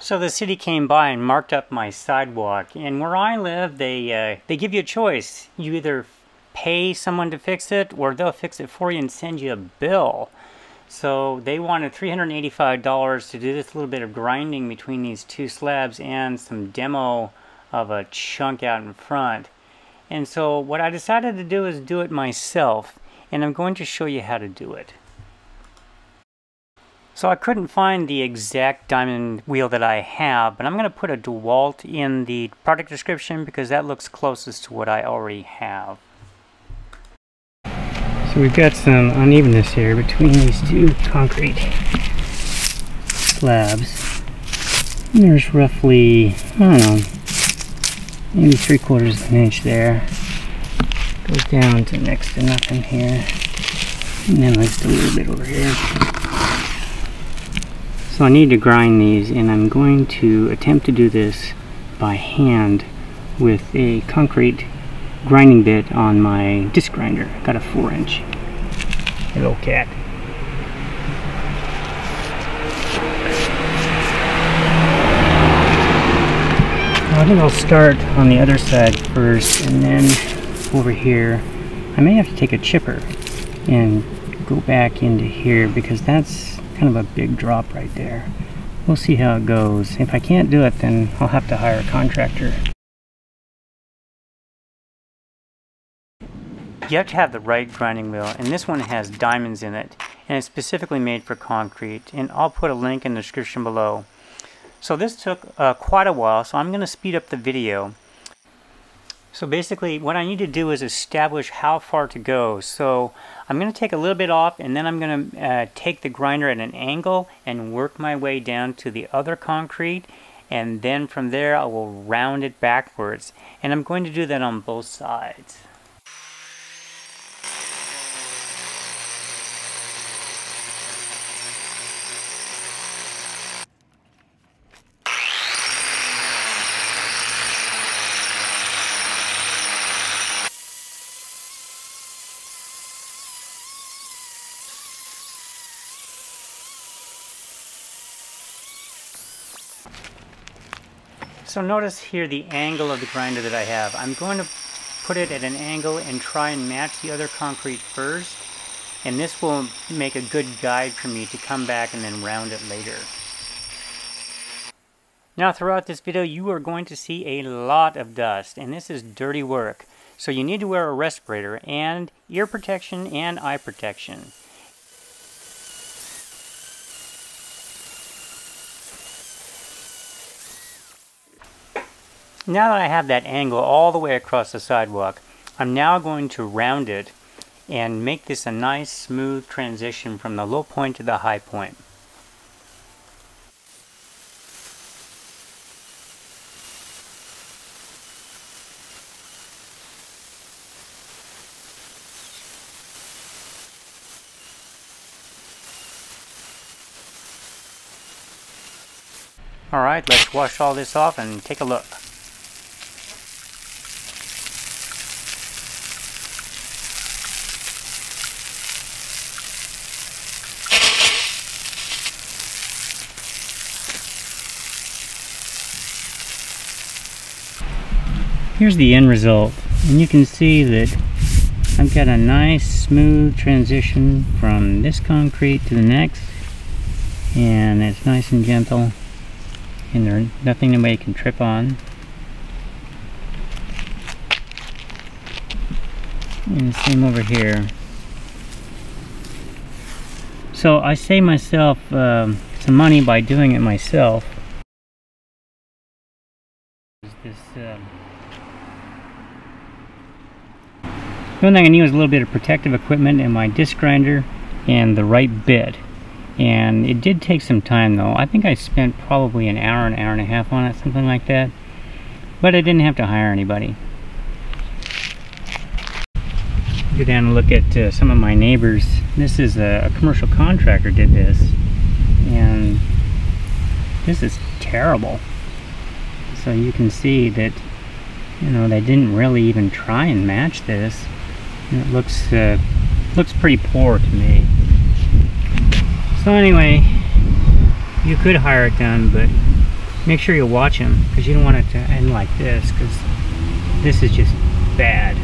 So the city came by and marked up my sidewalk, and where I live, they give you a choice. You either pay someone to fix it, or they'll fix it for you and send you a bill. So they wanted $385 to do this little bit of grinding between these two slabs and some demo of a chunk out in front. And so what I decided to do is do it myself, and I'm going to show you how to do it. So I couldn't find the exact diamond wheel that I have, but I'm going to put a DeWalt in the product description because that looks closest to what I already have. So we've got some unevenness here between these two concrete slabs. And there's roughly, I don't know, maybe 3/4 of an inch there. Goes down to next to nothing here. And then just a little bit over here. So I need to grind these, and I'm going to attempt to do this by hand with a concrete grinding bit on my disc grinder. Got a 4-inch. Hello, cat. I think I'll start on the other side first, and then over here I may have to take a chipper and go back into here because that's kind of a big drop right there. We'll see how it goes. If I can't do it, then I'll have to hire a contractor. You have to have the right grinding wheel, and this one has diamonds in it, and it's specifically made for concrete, and I'll put a link in the description below. So this took quite a while, so I'm going to speed up the video. So basically what I need to do is establish how far to go. So I'm going to take a little bit off, and then I'm going to take the grinder at an angle and work my way down to the other concrete, and then from there I will round it backwards, and I'm going to do that on both sides. So notice here the angle of the grinder that I have. I'm going to put it at an angle and try and match the other concrete first, and this will make a good guide for me to come back and then round it later. Now throughout this video you are going to see a lot of dust, and this is dirty work. So you need to wear a respirator and ear protection and eye protection. Now that I have that angle all the way across the sidewalk, I'm now going to round it and make this a nice smooth transition from the low point to the high point. Alright, let's wash all this off and take a look. Here's the end result, and you can see that I've got a nice smooth transition from this concrete to the next, and it's nice and gentle, and there's nothing anybody can trip on. And the same over here. So I save myself some money by doing it myself. The only thing I need was a little bit of protective equipment and my disc grinder and the right bit. And it did take some time though. I think I spent probably an hour and a half on it, something like that. But I didn't have to hire anybody. Go down and look at some of my neighbors. This is a commercial contractor did this. And this is terrible. So you can see that, you know, they didn't really even try and match this. And it looks pretty poor to me. So anyway, you could hire it done, but Make sure you watch them, because you don't want it to end like this, because this is just bad.